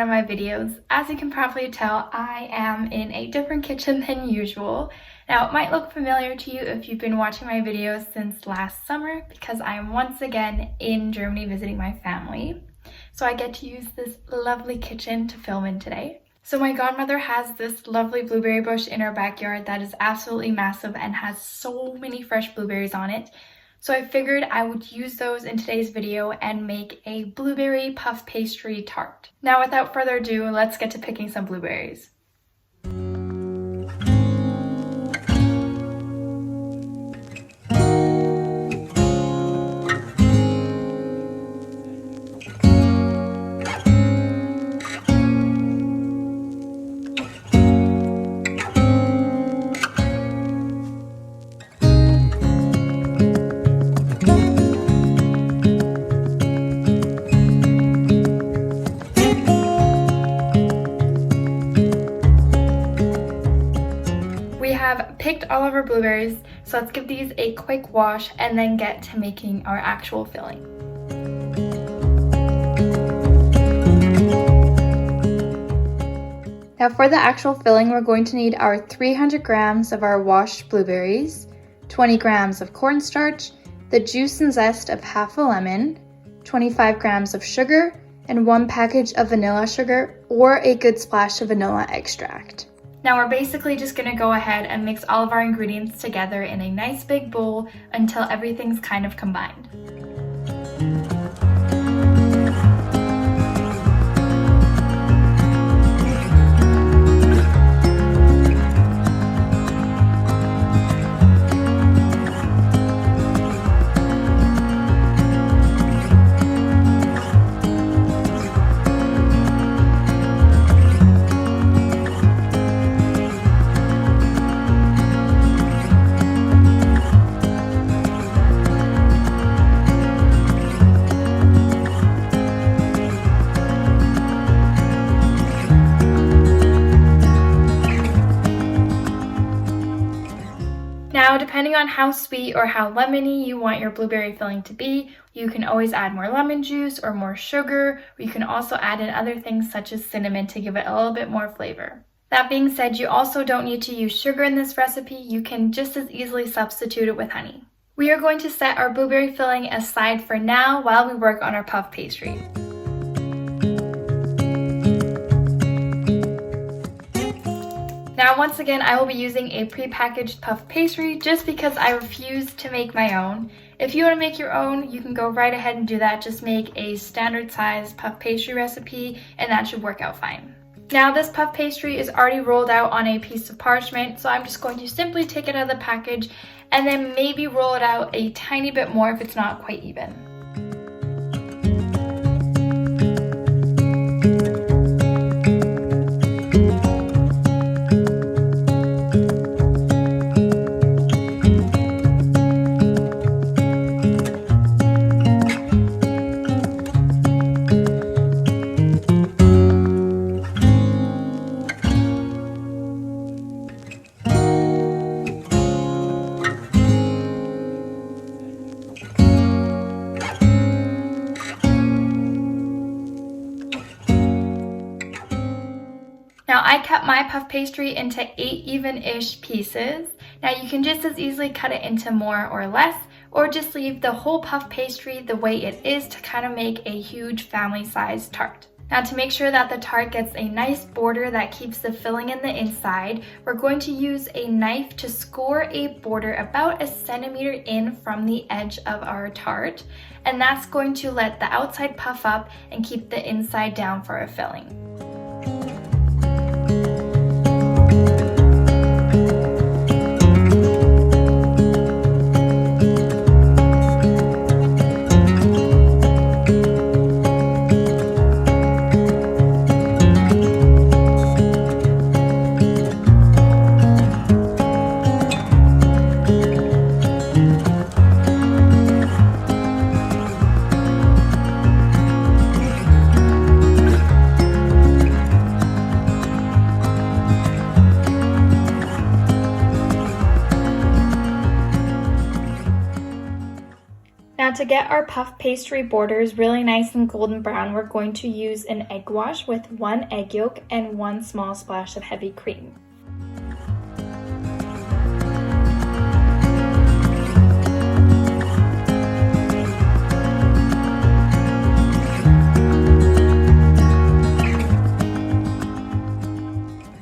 of my videos. As you can probably tell, I am in a different kitchen than usual. Now, it might look familiar to you if you've been watching my videos since last summer because I am once again in Germany visiting my family. So I get to use this lovely kitchen to film in today. So my godmother has this lovely blueberry bush in our backyard that is absolutely massive and has so many fresh blueberries on it. So I figured I would use those in today's video and make a blueberry puff pastry tart. Now without further ado, let's get to picking some blueberries. Picked all of our blueberries, so let's give these a quick wash and then get to making our actual filling. Now for the actual filling, we're going to need our 300 grams of our washed blueberries, 20 grams of cornstarch, the juice and zest of half a lemon, 25 grams of sugar, and 1 package of vanilla sugar or a good splash of vanilla extract. Now we're basically just going to go ahead and mix all of our ingredients together in a nice big bowl until everything's kind of combined. Now, depending on how sweet or how lemony you want your blueberry filling to be, you can always add more lemon juice or more sugar, or you can also add in other things such as cinnamon to give it a little bit more flavor. That being said, you also don't need to use sugar in this recipe. You can just as easily substitute it with honey. We are going to set our blueberry filling aside for now while we work on our puff pastry. Now once again, I will be using a pre-packaged puff pastry just because I refuse to make my own. If you want to make your own, you can go right ahead and do that. Just make a standard size puff pastry recipe and that should work out fine. Now this puff pastry is already rolled out on a piece of parchment, so I'm just going to simply take it out of the package and then maybe roll it out a tiny bit more if it's not quite even. Now I cut my puff pastry into 8 even-ish pieces. Now you can just as easily cut it into more or less, or just leave the whole puff pastry the way it is to kind of make a huge family-sized tart. Now to make sure that the tart gets a nice border that keeps the filling in the inside, we're going to use a knife to score a border about 1 centimeter in from the edge of our tart, and that's going to let the outside puff up and keep the inside down for a filling. Now to get our puff pastry borders really nice and golden brown, we're going to use an egg wash with 1 egg yolk and 1 small splash of heavy cream.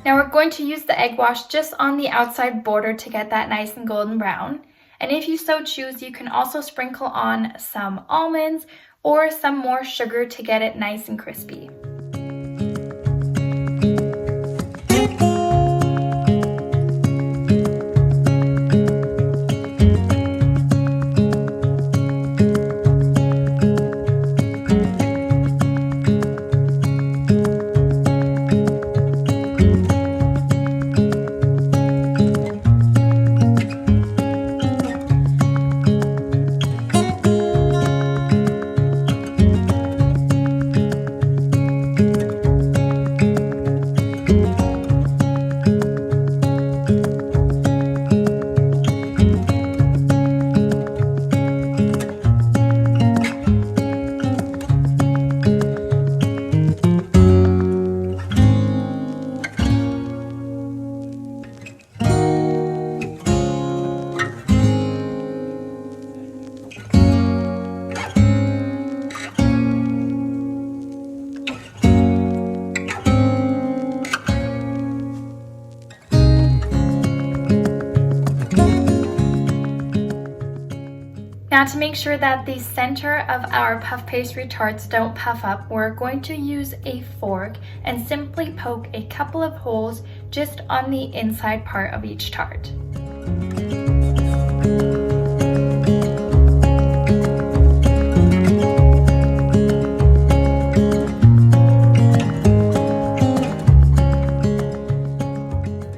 Now we're going to use the egg wash just on the outside border to get that nice and golden brown. And if you so choose, you can also sprinkle on some almonds or some more sugar to get it nice and crispy. Now to make sure that the center of our puff pastry tarts don't puff up, we're going to use a fork and simply poke a couple of holes just on the inside part of each tart.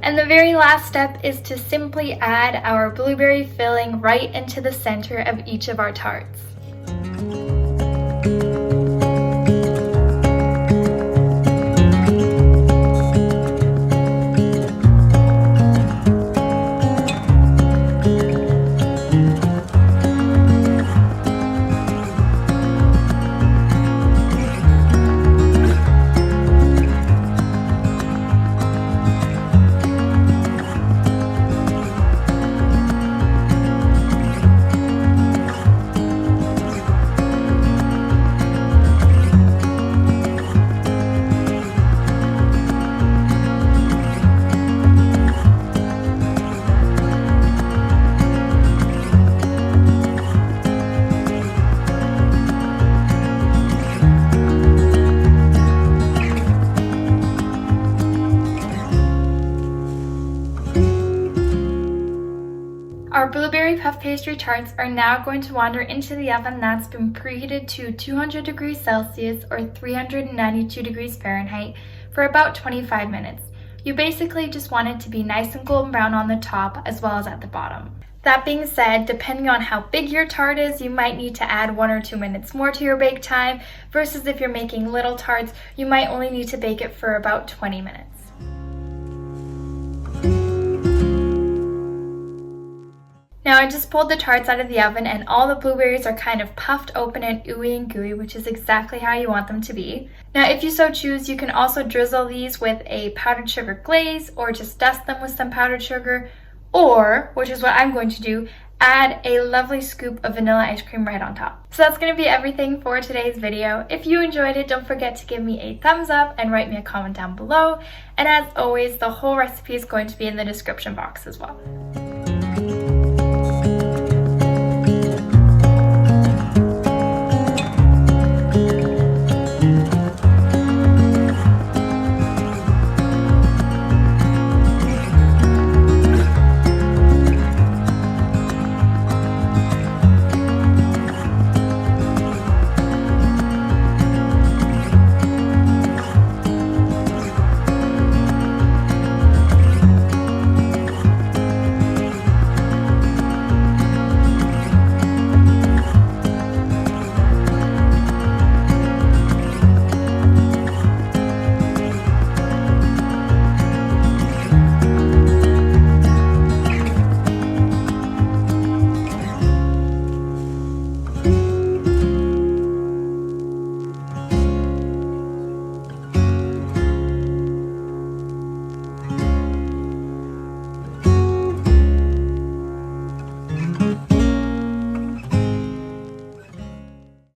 And the very last step is to simply add our blueberry filling right into the center of each of our tarts. Our blueberry puff pastry tarts are now going to wander into the oven that's been preheated to 200 degrees Celsius or 392 degrees Fahrenheit for about 25 minutes. You basically just want it to be nice and golden brown on the top as well as at the bottom. That being said, depending on how big your tart is, you might need to add 1 or 2 minutes more to your bake time, versus if you're making little tarts, you might only need to bake it for about 20 minutes. Now I just pulled the tarts out of the oven and all the blueberries are kind of puffed open and ooey and gooey, which is exactly how you want them to be. Now if you so choose, you can also drizzle these with a powdered sugar glaze or just dust them with some powdered sugar, or, which is what I'm going to do, add a lovely scoop of vanilla ice cream right on top. So that's going to be everything for today's video. If you enjoyed it, don't forget to give me a thumbs up and write me a comment down below. And as always, the whole recipe is going to be in the description box as well.